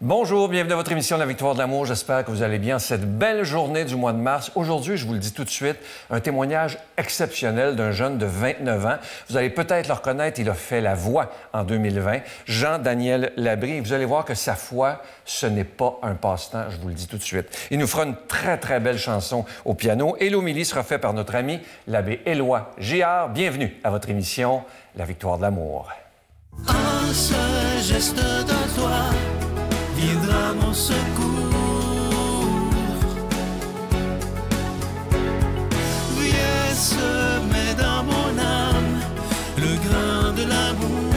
Bonjour, bienvenue à votre émission La Victoire de l'amour. J'espère que vous allez bien cette belle journée du mois de mars. Aujourd'hui, je vous le dis tout de suite, un témoignage exceptionnel d'un jeune de 29 ans. Vous allez peut-être le reconnaître, il a fait la voix en 2020, Jean-Daniel Labrie. Vous allez voir que sa foi, ce n'est pas un passe-temps, je vous le dis tout de suite. Il nous fera une très, très belle chanson au piano et l'homélie sera faite par notre ami l'abbé Éloi Giard. Bienvenue à votre émission La Victoire de l'amour. Un seul geste de toi viendra mon secours. Viens semer dans mon âme le grain de l'amour.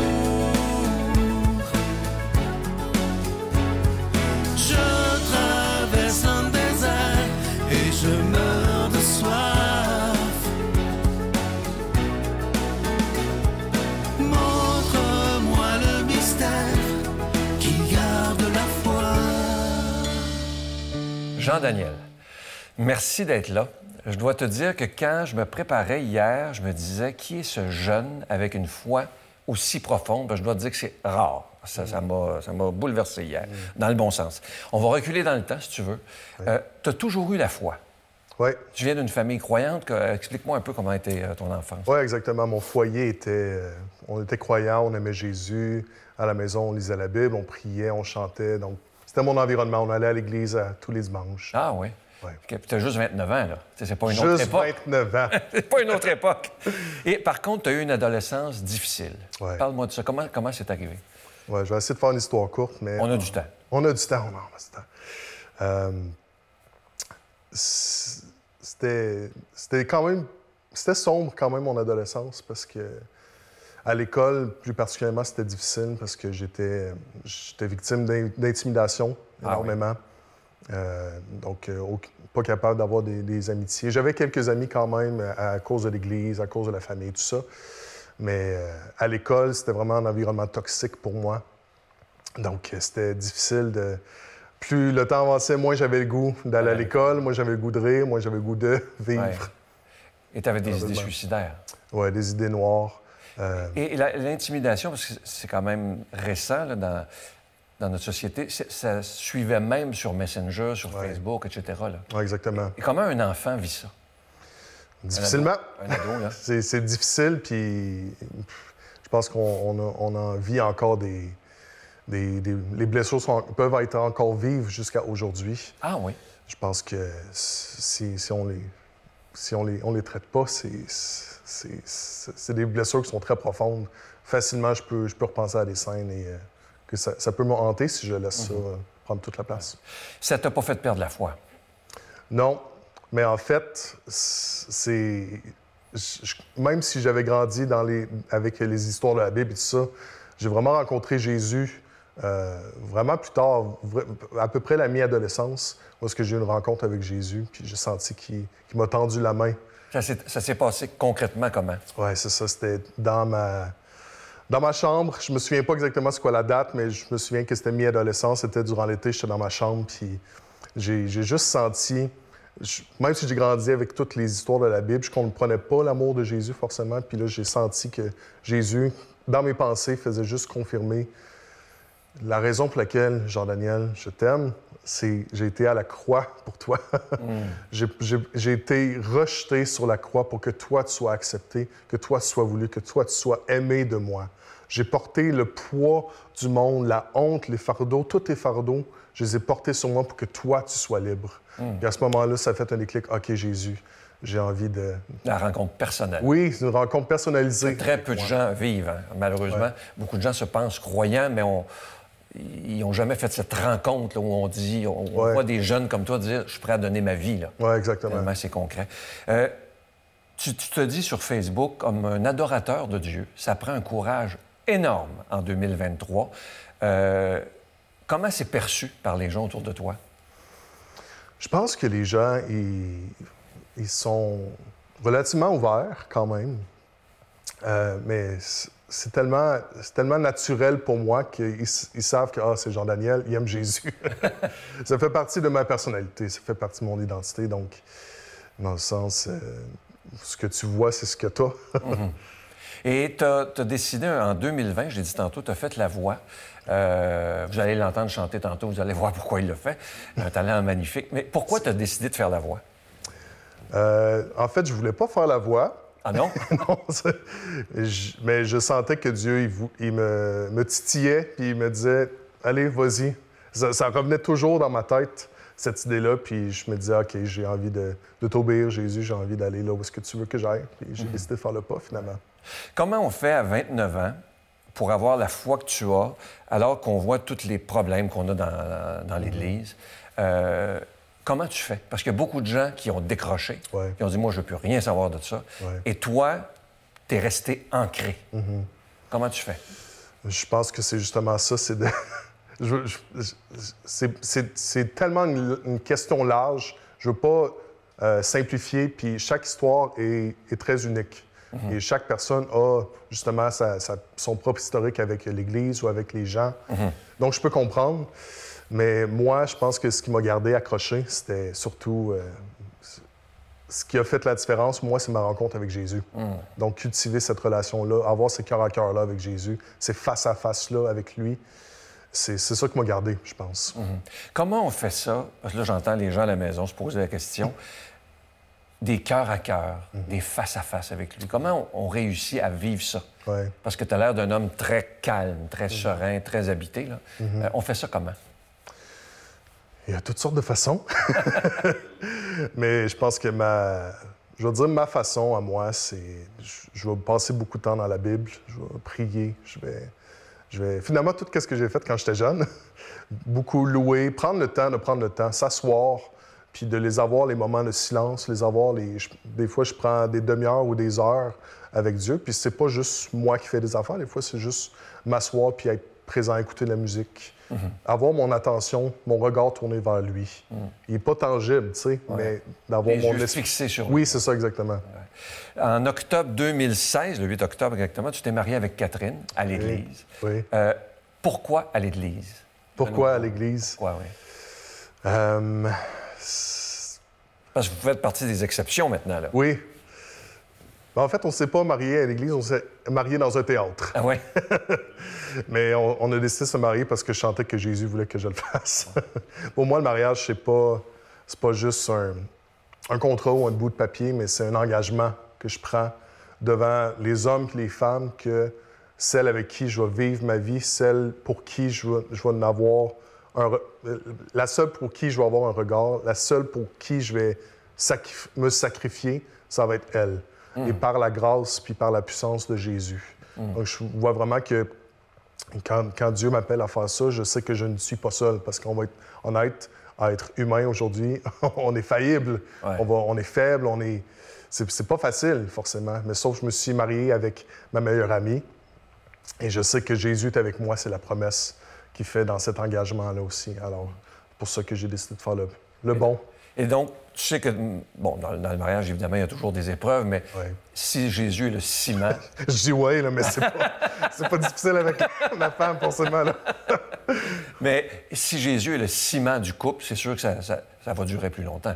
Je traverse un désert et je meurs de soif. Montre-moi le mystère qui garde la foi. Jean-Daniel, merci d'être là. Je dois te dire que quand je me préparais hier, je me disais, qui est ce jeune avec une foi aussi profonde? Je dois te dire que c'est rare. Ça m'a bouleversé hier, dans le bon sens. On va reculer dans le temps, si tu veux. Tu as toujours eu la foi. Oui. Tu viens d'une famille croyante. Explique-moi un peu comment était ton enfance. Oui, exactement. Mon foyer était... on était croyants, on aimait Jésus. À la maison, on lisait la Bible, on priait, on chantait. Donc, c'était mon environnement. On allait à l'église tous les dimanches. Ah oui? Oui. Okay. Puis tu as juste 29 ans, là. C'est pas une autre époque. Juste 29 ans. C'est pas une autre époque. Et par contre, tu as eu une adolescence difficile. Ouais. Parle-moi de ça. Comment c'est arrivé? Oui, je vais essayer de faire une histoire courte, mais... On a du temps. On a du temps, on a du temps. C'était quand même... C'était sombre, quand même, mon adolescence, parce que... À l'école, plus particulièrement, c'était difficile parce que j'étais victime d'intimidation énormément. Donc, pas capable d'avoir des amitiés. J'avais quelques amis quand même à cause de l'Église, à cause de la famille, tout ça. Mais à l'école, c'était vraiment un environnement toxique pour moi. Donc, c'était difficile de... Plus le temps avançait, moins j'avais le goût d'aller à l'école, moins j'avais le goût de rire, moins j'avais le goût de vivre. Ouais. Et tu avais des idées suicidaires. Oui, des idées noires. Et l'intimidation, parce que c'est quand même récent là, dans notre société, ça suivait même sur Messenger, sur Facebook, etc. Oui, exactement. Et comment un enfant vit ça? Difficilement. Un ado, là. C'est difficile, puis je pense qu'on en vit encore les blessures peuvent être encore vives jusqu'à aujourd'hui. Ah oui? Je pense que si on les traite pas, c'est des blessures qui sont très profondes. Facilement, je peux repenser à des scènes et que ça peut me hanter si je laisse ça prendre toute la place. Ça t'a pas fait perdre la foi? Non, mais en fait, même si j'avais grandi avec les histoires de la Bible et tout ça, j'ai vraiment rencontré Jésus vraiment plus tard, à peu près la mi-adolescence, où j'ai eu une rencontre avec Jésus, puis j'ai senti qu'il m'a tendu la main. Ça s'est passé concrètement comment? Oui, c'est ça. C'était dans ma chambre. Je me souviens pas exactement c'est quoi la date, mais je me souviens que c'était mi-adolescence. C'était durant l'été, j'étais dans ma chambre, puis j'ai juste senti... Même si j'ai grandi avec toutes les histoires de la Bible, je ne comprenais pas l'amour de Jésus forcément. Puis là, j'ai senti que Jésus, dans mes pensées, faisait juste confirmer la raison pour laquelle, Jean-Daniel, je t'aime, c'est j'ai été à la croix pour toi. J'ai été rejeté sur la croix pour que toi, tu sois accepté, que toi, tu sois voulu, que toi, tu sois aimé de moi. J'ai porté le poids du monde, la honte, les fardeaux, tous tes fardeaux, je les ai portés sur moi pour que toi, tu sois libre. Et à ce moment-là, ça a fait un déclic. OK, Jésus, j'ai envie de... La rencontre personnelle. Oui, c'est une rencontre personnalisée. Très peu de gens vivent, hein, malheureusement. Ouais. Beaucoup de gens se pensent croyants, mais ils n'ont jamais fait cette rencontre là, où on dit, on voit des jeunes comme toi dire « je suis prêt à donner ma vie ». Oui, exactement. Tellement c'est concret. Tu te dis sur Facebook, comme un adorateur de Dieu, ça prend un courage énorme en 2023. Comment c'est perçu par les gens autour de toi? Je pense que les gens, ils sont relativement ouverts quand même. Mais c'est tellement naturel pour moi qu'ils savent que c'est Jean-Daniel, il aime Jésus. Ça fait partie de ma personnalité, ça fait partie de mon identité. Donc, dans le sens, ce que tu vois, c'est ce que tu as. Et tu as décidé en 2020, je l'ai dit tantôt, tu as fait la voix. Vous allez l'entendre chanter tantôt, vous allez voir pourquoi il le fait. Un talent magnifique. Mais pourquoi tu as décidé de faire la voix? En fait, je voulais pas faire la voix. Ah non? Non, mais je sentais que Dieu, il me titillait, puis il me disait, allez, vas-y. Ça revenait toujours dans ma tête, cette idée-là, puis je me disais, OK, j'ai envie de t'obéir, Jésus, j'ai envie d'aller là où est-ce que tu veux que j'aille. Puis j'ai décidé de faire le pas, finalement. Comment on fait à 29 ans pour avoir la foi que tu as, alors qu'on voit tous les problèmes qu'on a dans l'Église? Comment tu fais? Parce qu'il y a beaucoup de gens qui ont décroché, qui ont dit, moi, je ne veux plus rien savoir de ça. Et toi, tu es resté ancré. Comment tu fais? Je pense que c'est justement ça, c'est de... c'est tellement une question large. Je ne veux pas simplifier, puis chaque histoire est très unique. Et chaque personne a justement son propre historique avec l'Église ou avec les gens. Donc, je peux comprendre. Mais moi, je pense que ce qui m'a gardé accroché, c'était surtout... ce qui a fait la différence, moi, c'est ma rencontre avec Jésus. Donc, cultiver cette relation-là, avoir ce cœur à cœur-là avec Jésus, ces face-à-face-là avec lui, c'est ça qui m'a gardé, je pense. Comment on fait ça? Parce que là, j'entends les gens à la maison se poser la question. Des cœurs à cœur, des face-à-face avec lui. Comment on réussit à vivre ça? Parce que tu as l'air d'un homme très calme, très serein, très habité. Là. On fait ça comment? Il y a toutes sortes de façons. Mais je pense que je vais dire ma façon à moi, c'est... Je vais passer beaucoup de temps dans la Bible, je vais prier, je vais... Finalement, tout ce que j'ai fait quand j'étais jeune, beaucoup louer, prendre le temps, s'asseoir, puis de les avoir, les moments de silence, des fois, je prends des demi-heures ou des heures avec Dieu, puis c'est pas juste moi qui fais des affaires, des fois, c'est juste m'asseoir puis être présent, écouter de la musique, avoir mon attention, mon regard tourné vers lui. Il n'est pas tangible, tu sais, mais d'avoir mon esprit fixé sur lui. Oui, c'est ça, exactement. En octobre 2016, le 8 octobre exactement, tu t'es marié avec Catherine à l'Église. Oui. Pourquoi à l'Église? Pourquoi à l'Église? Pourquoi, oui. Parce que vous faites partie des exceptions maintenant, là. Oui. Ben, en fait, on ne s'est pas marié à l'Église, on s'est marié dans un théâtre. Ah oui? Mais on a décidé de se marier parce que je sentais que Jésus voulait que je le fasse. Pour moi, le mariage, c'est pas juste un contrat ou un bout de papier, mais c'est un engagement que je prends devant les hommes et les femmes, que celle avec qui je vais vivre ma vie, celle pour qui je vais en avoir la seule pour qui je vais avoir un regard, la seule pour qui je vais me sacrifier, ça va être elle. Et par la grâce puis par la puissance de Jésus. Donc, je vois vraiment que quand Dieu m'appelle à faire ça, je sais que je ne suis pas seul, parce qu'on va être honnête, à être humain aujourd'hui, on est faillible, on est faible, c'est pas facile, forcément. Mais sauf que je me suis marié avec ma meilleure amie, et je sais que Jésus est avec moi, c'est la promesse qu'il fait dans cet engagement-là aussi. Alors, c'est pour ça que j'ai décidé de faire le bon. Et donc, tu sais que, bon, dans le mariage, évidemment, il y a toujours des épreuves, mais si Jésus est le ciment... Je dis oui, là, mais c'est pas difficile avec ma femme, forcément. Là. Mais si Jésus est le ciment du couple, c'est sûr que ça va durer plus longtemps.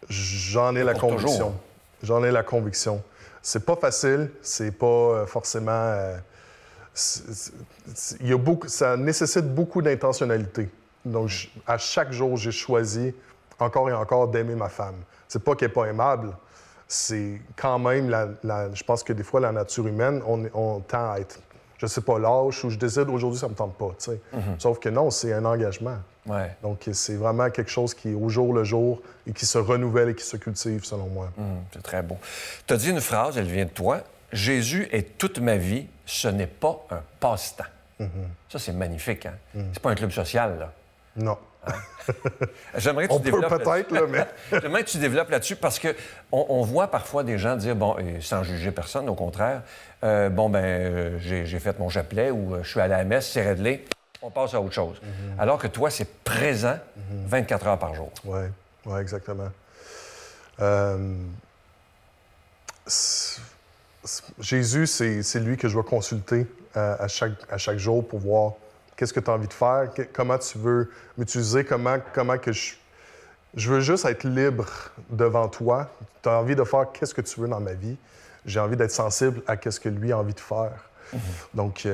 J'en ai la conviction. Toujours. J'en ai la conviction. C'est pas facile, c'est pas forcément... ça nécessite beaucoup d'intentionnalité. Donc, à chaque jour, j'ai choisi encore et encore d'aimer ma femme. C'est pas qu'elle n'est pas aimable, c'est quand même, je pense que des fois, la nature humaine, on tend à être, je sais pas, lâche, ou je décide aujourd'hui, ça me tente pas, tu sais. Sauf que non, c'est un engagement. Donc, c'est vraiment quelque chose qui est au jour le jour et qui se renouvelle et qui se cultive, selon moi. C'est très beau. Tu as dit une phrase, elle vient de toi. « Jésus est toute ma vie, ce n'est pas un passe-temps. Ça, c'est magnifique, hein? C'est pas un club social, là. Non. J'aimerais que tu développes peut-être, là, mais... J'aimerais que tu développes là-dessus parce qu'on voit parfois des gens dire, bon, et sans juger personne, au contraire, j'ai fait mon chapelet ou je suis allé à la messe, c'est réglé, on passe à autre chose. Alors que toi, c'est présent 24 heures par jour. Oui, exactement. Jésus, c'est lui que je vais consulter à chaque jour pour voir qu'est-ce que tu as envie de faire, comment tu veux m'utiliser, comment que je veux juste être libre devant toi. Tu as envie de faire qu'est-ce que tu veux dans ma vie. J'ai envie d'être sensible à qu'est-ce que lui a envie de faire. Donc,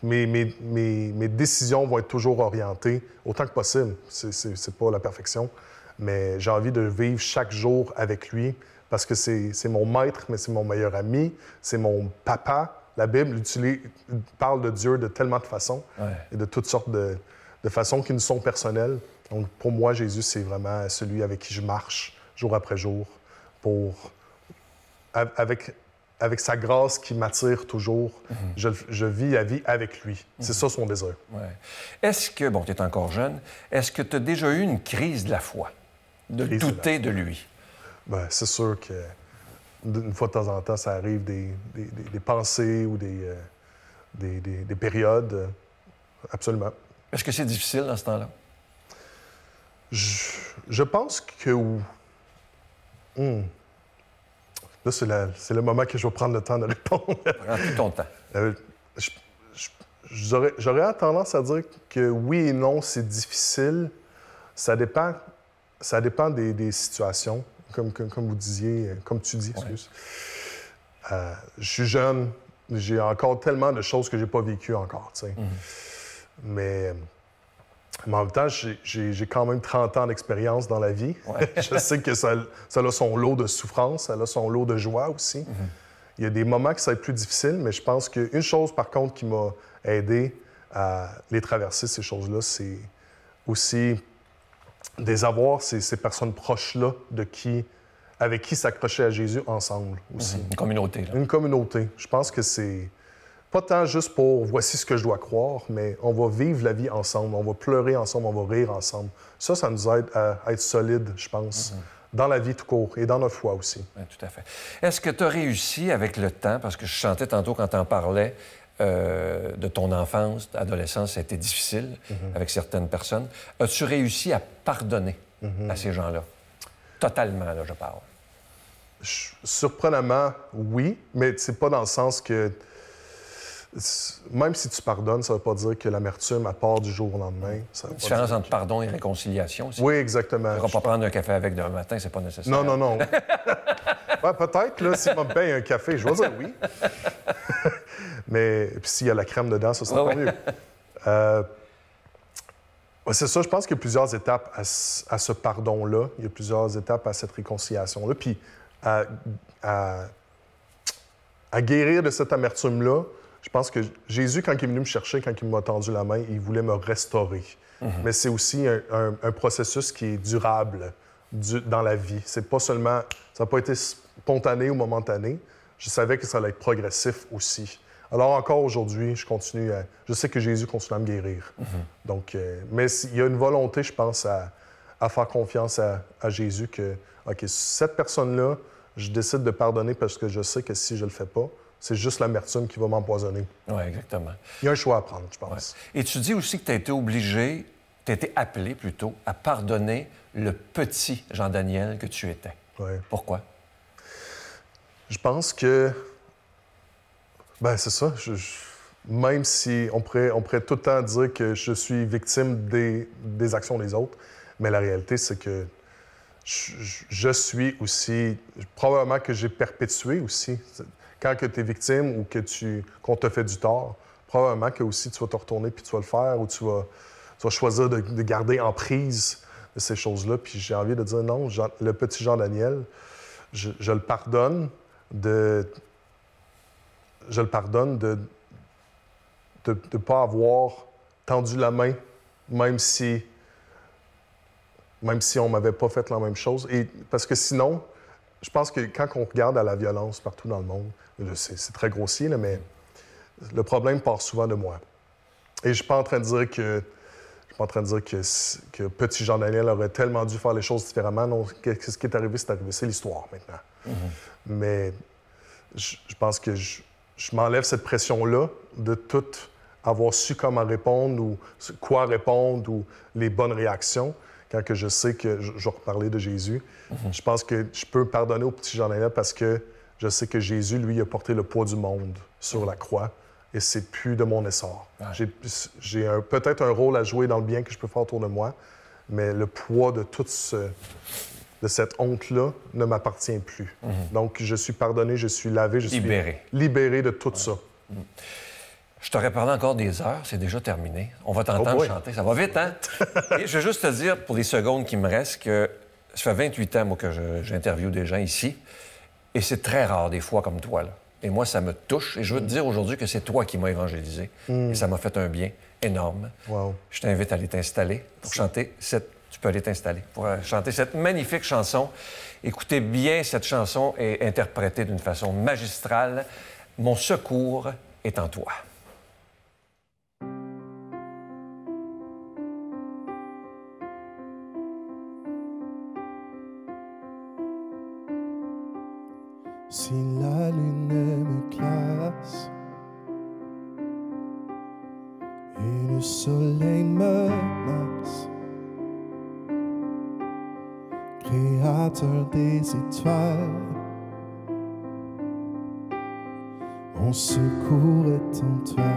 mes décisions vont être toujours orientées autant que possible. C'est pas la perfection, mais j'ai envie de vivre chaque jour avec lui parce que c'est mon maître, mais c'est mon meilleur ami, c'est mon papa. La Bible parle de Dieu de tellement de façons et de toutes sortes de façons qui nous sont personnelles. Donc, pour moi, Jésus, c'est vraiment celui avec qui je marche jour après jour avec sa grâce qui m'attire toujours. Je vis la vie avec lui. C'est ça son désir. Ouais. Est-ce que, bon, tu es encore jeune, est-ce que tu as déjà eu une crise de la foi, de douter de lui? Bien, c'est sûr que une fois de temps en temps, ça arrive des pensées ou des périodes. Absolument. Est-ce que c'est difficile dans ce temps-là? Je pense que... Là, c'est le moment que je vais prendre le temps de répondre. Prends tout ton temps. J'aurais tendance à dire que oui et non, c'est difficile. Ça dépend des situations, comme vous disiez, comme tu dis, excuse. Je suis jeune, j'ai encore tellement de choses que j'ai pas vécues encore, tu sais. Mais en même temps, j'ai quand même 30 ans d'expérience dans la vie. Je sais que ça a son lot de souffrance, ça a son lot de joie aussi. Il y a des moments que ça va être plus difficile, mais je pense qu'une chose, par contre, qui m'a aidé à les traverser, ces choses-là, c'est aussi d'avoir ces personnes proches-là avec qui s'accrocher à Jésus ensemble aussi. Une communauté, là. Une communauté. Je pense que c'est pas tant juste pour « voici ce que je dois croire », mais on va vivre la vie ensemble, on va pleurer ensemble, on va rire ensemble. Ça nous aide à être solides, je pense, dans la vie tout court et dans notre foi aussi. Oui, tout à fait. Est-ce que tu as réussi avec le temps, parce que je sentais tantôt quand tu en parlais de ton enfance, adolescence, ça a été difficile avec certaines personnes. As-tu réussi à pardonner à ces gens-là? Totalement, là, je parle. Surprenamment, oui, mais c'est pas dans le sens que... Même si tu pardonnes, ça ne veut pas dire que l'amertume, à part du jour au lendemain. La différence entre pardon et réconciliation aussi. Oui, exactement. Tu ne vas pas prendre un café avec demain matin, c'est pas nécessaire. Non. Ouais, peut-être, là, si je me paye un café, je vais dire oui. Mais puis s'il y a la crème dedans, ça sera mieux. C'est ça, je pense qu'il y a plusieurs étapes à ce pardon-là. Il y a plusieurs étapes à cette réconciliation-là. Puis à guérir de cette amertume-là, je pense que Jésus, quand il est venu me chercher, quand il m'a tendu la main, il voulait me restaurer. Mais c'est aussi un processus qui est durable dans la vie. C'est pas seulement... Ça n'a pas été spontané ou momentané. Je savais que ça allait être progressif aussi. Alors encore aujourd'hui, je sais que Jésus continue à me guérir. Donc, mais il y a une volonté, je pense, à faire confiance à Jésus que, OK, cette personne-là, je décide de pardonner parce que je sais que si je le fais pas, c'est juste l'amertume qui va m'empoisonner. Oui, exactement. Il y a un choix à prendre, je pense. Ouais. Et tu dis aussi que tu as été appelé plutôt, à pardonner le petit Jean-Daniel que tu étais. Ouais. Pourquoi? Je pense que... Ben c'est ça. Même si on pourrait tout le temps dire que je suis victime des actions des autres, mais la réalité, c'est que je suis aussi... Probablement que j'ai perpétué aussi... Quand tu es victime ou qu'on te fait du tort, probablement que aussi tu vas te retourner puis tu vas le faire ou tu vas choisir de garder en prise de ces choses-là. Puis j'ai envie de dire non, le petit Jean-Daniel, je le pardonne de ne pas avoir tendu la main, même si on m'avait pas fait la même chose. Et parce que sinon, je pense que quand on regarde à la violence partout dans le monde, c'est très grossier, là, mais le problème part souvent de moi. Et je ne suis pas en train de dire que petit Jean-Daniel aurait tellement dû faire les choses différemment. Non, ce qui est arrivé, c'est arrivé. C'est l'histoire maintenant. Mais je pense que je m'enlève cette pression-là de tout avoir su comment répondre ou quoi répondre ou les bonnes réactions. Quand que je sais que je vais reparler de Jésus, je pense que je peux pardonner au petit Jean-Daniel parce que je sais que Jésus, lui, a porté le poids du monde sur la croix et c'est plus de mon essor. Ouais. J'ai peut-être un rôle à jouer dans le bien que je peux faire autour de moi, mais le poids de de cette honte-là ne m'appartient plus. Donc, je suis pardonné, je suis lavé, je suis libéré de tout ça. Je t'aurais parlé encore des heures, c'est déjà terminé. On va t'entendre chanter. Ça va vite, hein? Et je veux juste te dire, pour les secondes qui me restent, que ça fait 28 ans, moi, que j'interviewe des gens ici. Et c'est très rare, des fois, comme toi, là. Et moi, ça me touche. Et je veux te dire aujourd'hui que c'est toi qui m'as évangélisé. Et ça m'a fait un bien énorme. Wow. Je t'invite à aller t'installer pour chanter cette... Tu peux aller t'installer pour chanter cette magnifique chanson. Écoutez bien, cette chanson est interprétée d'une façon magistrale. Mon secours est en toi. Si la lune me glace et le soleil menace, créateur des étoiles, mon secours est en toi.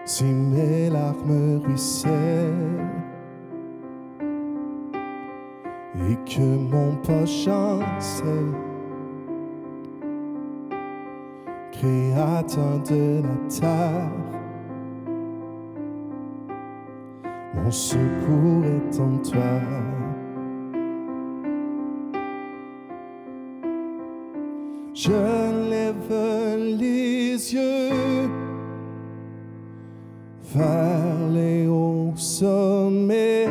Si mes larmes ruissellent et que mon pas chancelle, créateur de la terre, mon secours est en toi. Je lève les yeux vers les hauts sommets.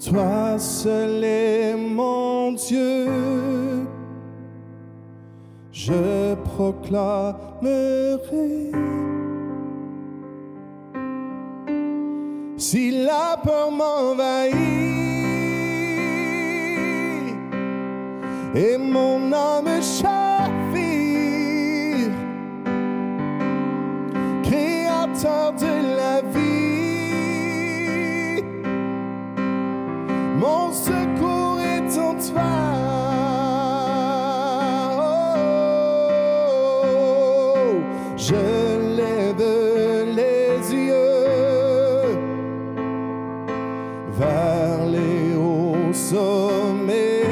Toi seul est mon Dieu. Je proclamerai. Si la peur m'envahit et mon âme chavire, créateur de la vie, mon secours est en toi. Oh, je lève les yeux vers les hauts sommets.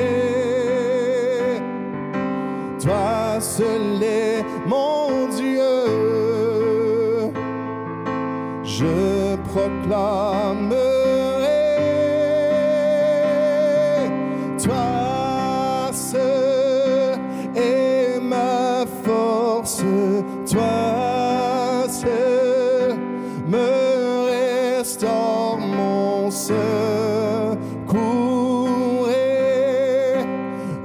Toi seul est mon Dieu. Je proclamerai. Toi seul est ma force. Toi seul me restaure mon secours est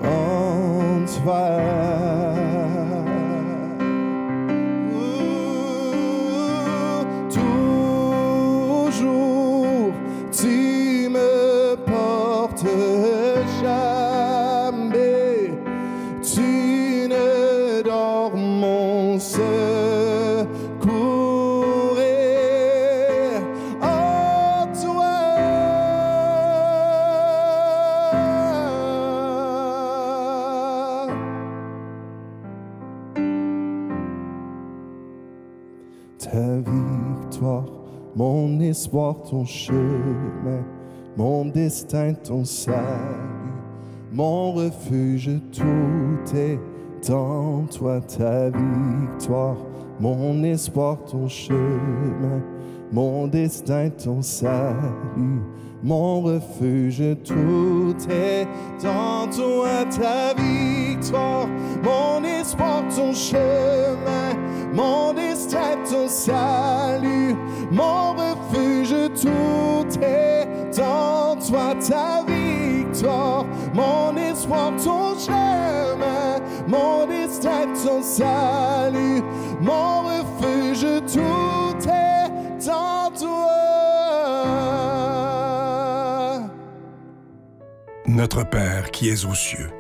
en toi. Toujours tu me portes jamais. Tu ne dors mon secours est en toi. Ta victoire, mon espoir, ton chemin, mon destin, ton salut, mon refuge, tout est en toi. Ta victoire, mon espoir, ton chemin, mon destin, ton salut, mon refuge, tout est en toi. Ta victoire, mon espoir, ton chemin, mon destin, ton salut, mon refuge, tout est en toi. Ta victoire, mon espoir, ton chemin, mon destin, ton salut, mon refuge, tout est en toi. Notre Père qui es aux cieux,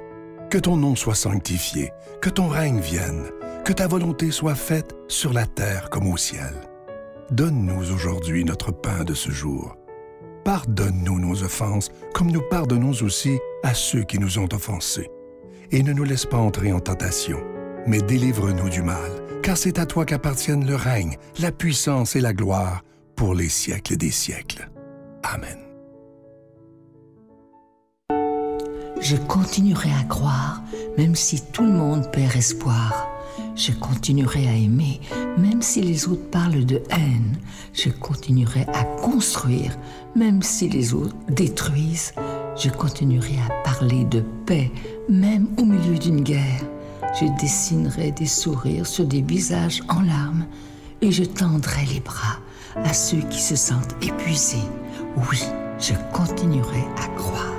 que ton nom soit sanctifié, que ton règne vienne, que ta volonté soit faite sur la terre comme au ciel. Donne-nous aujourd'hui notre pain de ce jour. Pardonne-nous nos offenses, comme nous pardonnons aussi à ceux qui nous ont offensés. Et ne nous laisse pas entrer en tentation, mais délivre-nous du mal, car c'est à toi qu'appartiennent le règne, la puissance et la gloire pour les siècles des siècles. Amen. Je continuerai à croire, même si tout le monde perd espoir. Je continuerai à aimer, même si les autres parlent de haine. Je continuerai à construire, même si les autres détruisent. Je continuerai à parler de paix, même au milieu d'une guerre. Je dessinerai des sourires sur des visages en larmes et je tendrai les bras à ceux qui se sentent épuisés. Oui, je continuerai à croire.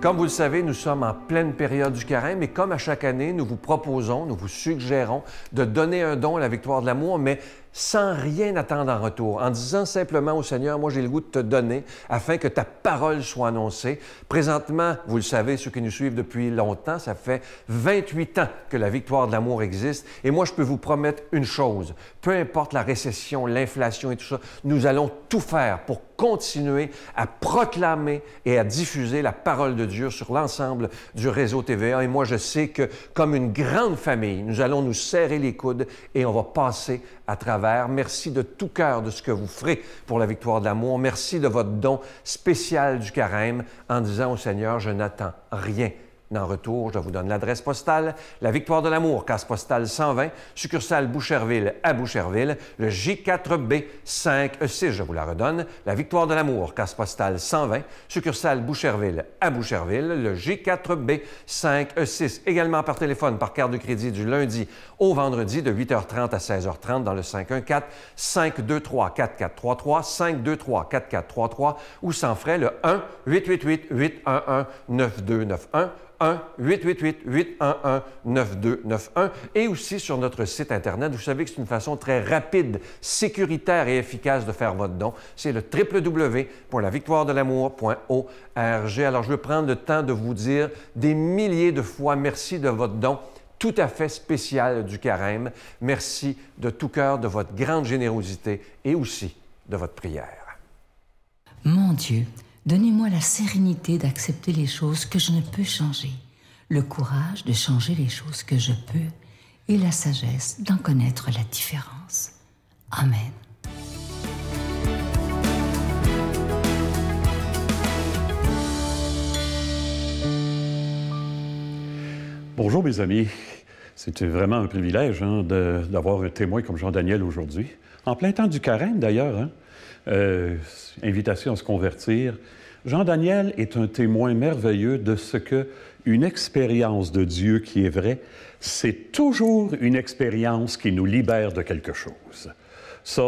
Comme vous le savez, nous sommes en pleine période du carême et comme à chaque année, nous vous proposons, nous vous suggérons de donner un don à la victoire de l'amour, mais sans rien attendre en retour, en disant simplement au Seigneur, moi j'ai le goût de te donner afin que ta parole soit annoncée. Présentement, vous le savez, ceux qui nous suivent depuis longtemps, ça fait 28 ans que la victoire de l'amour existe et moi je peux vous promettre une chose, peu importe la récession, l'inflation et tout ça, nous allons tout faire pour continuer à proclamer et à diffuser la parole de Dieu sur l'ensemble du réseau TVA. Et moi, je sais que, comme une grande famille, nous allons nous serrer les coudes et on va passer à travers. Merci de tout cœur de ce que vous ferez pour la victoire de l'amour. Merci de votre don spécial du carême en disant au Seigneur, je n'attends rien en retour. Je vous donne l'adresse postale, la Victoire de l'amour, case postale 120, succursale Boucherville à Boucherville, le J4B 5E6, je vous la redonne, la Victoire de l'amour, case postale 120, succursale Boucherville à Boucherville, le J4B 5E6, également par téléphone, par carte de crédit du lundi au vendredi de 8h30 à 16h30 dans le 514-523-4433, 523-4433 ou sans frais le 1-888-811-9291, 1-888-811-9291 et aussi sur notre site Internet. Vous savez que c'est une façon très rapide, sécuritaire et efficace de faire votre don. C'est le www.lavictoiredelamour.org. Alors, je veux prendre le temps de vous dire des milliers de fois merci de votre don tout à fait spécial du carême. Merci de tout cœur de votre grande générosité et aussi de votre prière. Mon Dieu, donnez-moi la sérénité d'accepter les choses que je ne peux changer, le courage de changer les choses que je peux et la sagesse d'en connaître la différence. Amen. Bonjour mes amis, c'est vraiment un privilège d'avoir un témoin comme Jean-Daniel aujourd'hui. En plein temps du carême d'ailleurs, invitation à se convertir. Jean-Daniel est un témoin merveilleux de ce que une expérience de Dieu qui est vraie, c'est toujours une expérience qui nous libère de quelque chose. Ça,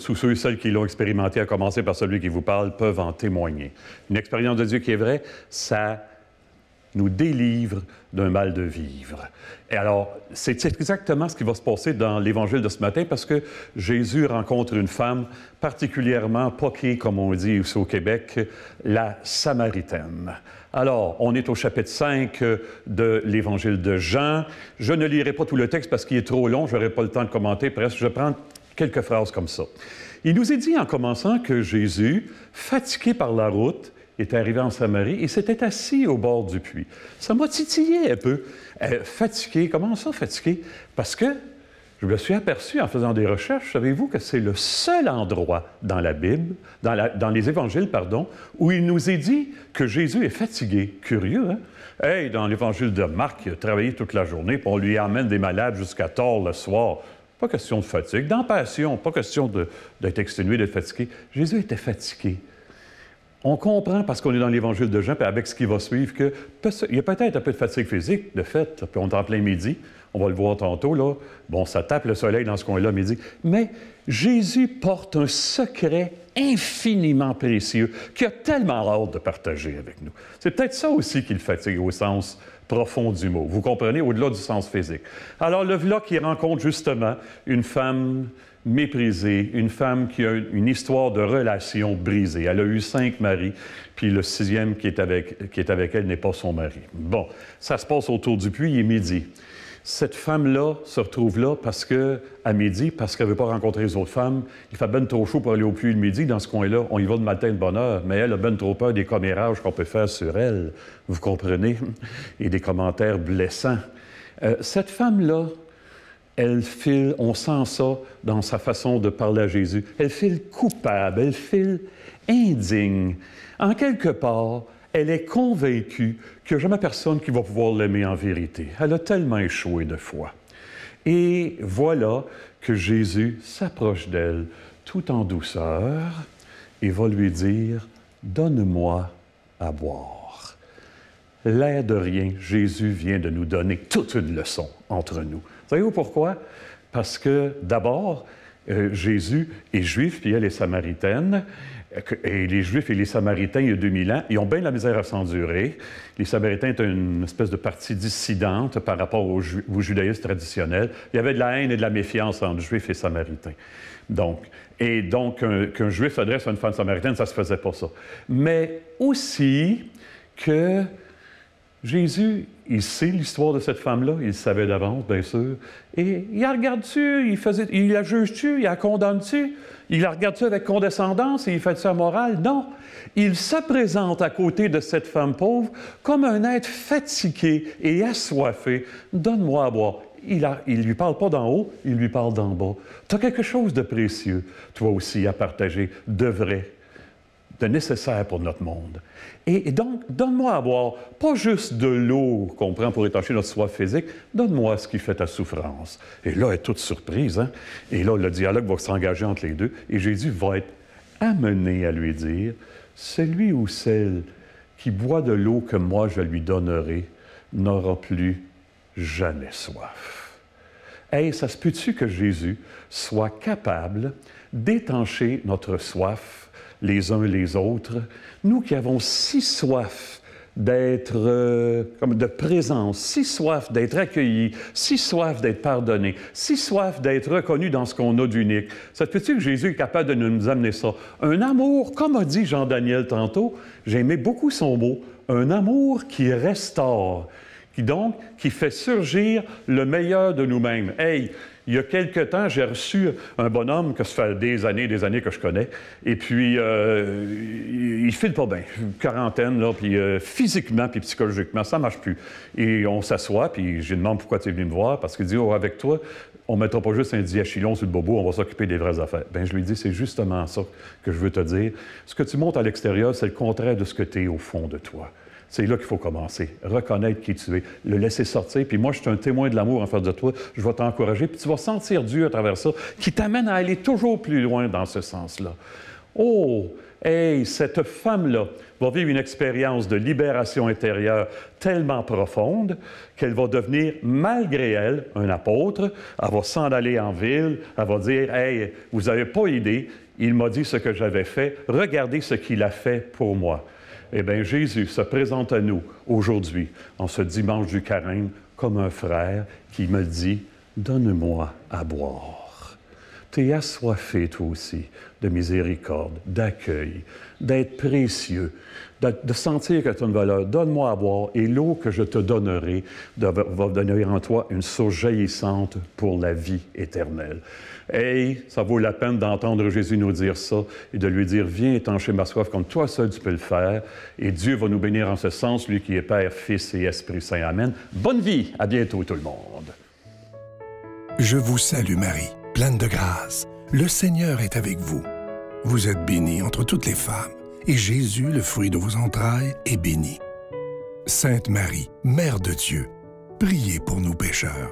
tous ceux et celles qui l'ont expérimenté, à commencer par celui qui vous parle, peuvent en témoigner. Une expérience de Dieu qui est vraie, ça nous délivre d'un mal de vivre. Et alors, c'est exactement ce qui va se passer dans l'Évangile de ce matin parce que Jésus rencontre une femme particulièrement poquée, comme on dit ici au Québec, la Samaritaine. Alors, on est au chapitre 5 de l'Évangile de Jean. Je ne lirai pas tout le texte parce qu'il est trop long, je n'aurai pas le temps de commenter, presque je prends quelques phrases comme ça. Il nous est dit en commençant que Jésus, fatigué par la route, est arrivé en Samarie et s'était assis au bord du puits. Ça m'a titillé un peu. Fatigué, comment ça fatigué? Parce que je me suis aperçu en faisant des recherches, savez-vous que c'est le seul endroit dans la Bible, dans les évangiles, pardon, où il nous est dit que Jésus est fatigué. Curieux, hein? Hey, dans l'évangile de Marc, il a travaillé toute la journée, puis on lui amène des malades jusqu'à tard le soir. Pas question de fatigue. Dans Passion, pas question d'être exténué, d'être fatigué. Jésus était fatigué. On comprend, parce qu'on est dans l'Évangile de Jean, puis avec ce qui va suivre, qu'il y a peut-être un peu de fatigue physique, de fait, puis on est en plein midi, on va le voir tantôt, là. Bon, ça tape le soleil dans ce coin-là, midi. Mais Jésus porte un secret infiniment précieux qu'il a tellement hâte de partager avec nous. C'est peut-être ça aussi qui le fatigue au sens profond du mot. Vous comprenez, au-delà du sens physique. Alors, le voilà qui rencontre justement une femme méprisée, une femme qui a une histoire de relation brisée. Elle a eu 5 maris, puis le 6e qui est avec elle n'est pas son mari. Bon, ça se passe autour du puits, il est midi. Cette femme-là se retrouve là à midi, parce qu'elle ne veut pas rencontrer les autres femmes. Il fait ben trop chaud pour aller au puits le midi. Dans ce coin-là, on y va de matin de bonne heure, mais elle a ben trop peur des commérages qu'on peut faire sur elle. Vous comprenez? Et des commentaires blessants. Cette femme-là on sent ça dans sa façon de parler à Jésus, elle file coupable, elle file indigne. En quelque part, elle est convaincue qu'il n'y a jamais personne qui va pouvoir l'aimer en vérité. Elle a tellement échoué de foi. Et voilà que Jésus s'approche d'elle tout en douceur et va lui dire « Donne-moi à boire ». L'air de rien, Jésus vient de nous donner toute une leçon entre nous. Savez-vous pourquoi? Parce que d'abord, Jésus est juif, puis elle est samaritaine. Et les Juifs et les Samaritains, il y a 2000 ans, ils ont bien de la misère à s'endurer. Les Samaritains étaient une espèce de partie dissidente par rapport au judaïsme traditionnel. Il y avait de la haine et de la méfiance entre Juifs et Samaritains. Donc qu'un Juif s'adresse à une femme samaritaine, ça ne se faisait pas ça. Mais aussi que Jésus, il sait l'histoire de cette femme-là, il le savait d'avance, bien sûr. Et il la regarde-tu, il la juge-tu, il la condamne-tu? Il la regarde-tu avec condescendance et il fait ça moral? Non. Il se présente à côté de cette femme pauvre comme un être fatigué et assoiffé. Donne-moi à boire. Il ne lui parle pas d'en haut, il lui parle d'en bas. Tu as quelque chose de précieux, toi aussi, à partager, de vrai, de nécessaire pour notre monde. Et donc, donne-moi à boire, pas juste de l'eau qu'on prend pour étancher notre soif physique, donne-moi ce qui fait ta souffrance. Et là, elle est toute surprise, hein? Et là, le dialogue va s'engager entre les deux, et Jésus va être amené à lui dire, « Celui ou celle qui boit de l'eau que moi je lui donnerai n'aura plus jamais soif. » Hey, ça se peut-tu que Jésus soit capable d'étancher notre soif les uns les autres, nous qui avons si soif d'être comme de présence, si soif d'être accueillis, si soif d'être pardonnés, si soif d'être reconnus dans ce qu'on a d'unique. Ça te peut-tu que Jésus est capable de nous amener ça? Un amour, comme a dit Jean-Daniel tantôt, j'ai aimé beaucoup son mot, un amour qui restaure, qui fait surgir le meilleur de nous-mêmes. Hey, il y a quelque temps, j'ai reçu un bonhomme que ça fait des années que je connais, et puis il file pas bien, une quarantaine, là, puis physiquement puis psychologiquement, ça marche plus. Et on s'assoit, puis je lui demande pourquoi tu es venu me voir, parce qu'il dit, oh, avec toi, on ne mettra pas juste un diachylon sur le bobo, on va s'occuper des vraies affaires. Bien, je lui dis, c'est justement ça que je veux te dire. Ce que tu montres à l'extérieur, c'est le contraire de ce que tu es au fond de toi. C'est là qu'il faut commencer. Reconnaître qui tu es, le laisser sortir. Puis moi, je suis un témoin de l'amour en face de toi. Je vais t'encourager. Puis tu vas sentir Dieu à travers ça, qui t'amène à aller toujours plus loin dans ce sens-là. Oh, hey, cette femme-là va vivre une expérience de libération intérieure tellement profonde qu'elle va devenir, malgré elle, un apôtre. Elle va s'en aller en ville. Elle va dire, hey, vous n'avez pas idée, il m'a dit ce que j'avais fait. Regardez ce qu'il a fait pour moi. Eh bien, Jésus se présente à nous aujourd'hui, en ce dimanche du carême, comme un frère qui me dit « Donne-moi à boire ». Tu es assoiffé, toi aussi, de miséricorde, d'accueil, d'être précieux, de sentir que tu as une valeur. Donne-moi à boire, et l'eau que je te donnerai va donner en toi une source jaillissante pour la vie éternelle. Hey, ça vaut la peine d'entendre Jésus nous dire ça et de lui dire, viens étancher ma soif comme toi seul tu peux le faire. Et Dieu va nous bénir en ce sens, lui qui est Père, Fils et Esprit Saint. Amen. Bonne vie. À bientôt tout le monde. Je vous salue Marie, pleine de grâce. Le Seigneur est avec vous. Vous êtes bénie entre toutes les femmes, et Jésus, le fruit de vos entrailles, est béni. Sainte Marie, Mère de Dieu, priez pour nous pécheurs,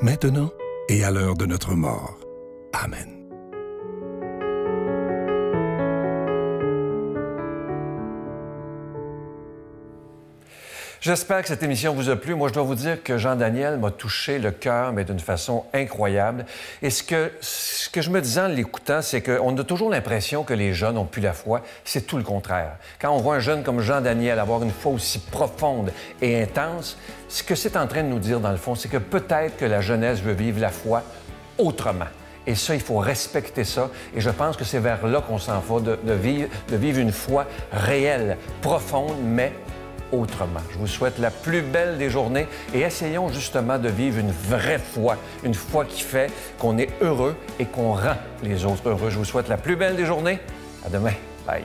maintenant et à l'heure de notre mort. Amen. J'espère que cette émission vous a plu. Moi, je dois vous dire que Jean-Daniel m'a touché le cœur, mais d'une façon incroyable. Et ce que je me disais en l'écoutant, c'est qu'on a toujours l'impression que les jeunes n'ont plus la foi. C'est tout le contraire. Quand on voit un jeune comme Jean-Daniel avoir une foi aussi profonde et intense, ce que c'est en train de nous dire, dans le fond, c'est que peut-être que la jeunesse veut vivre la foi autrement. Et ça, il faut respecter ça. Et je pense que c'est vers là qu'on s'en va, de vivre une foi réelle, profonde, mais autrement. Je vous souhaite la plus belle des journées et essayons justement de vivre une vraie foi, une foi qui fait qu'on est heureux et qu'on rend les autres heureux. Je vous souhaite la plus belle des journées. À demain. Bye.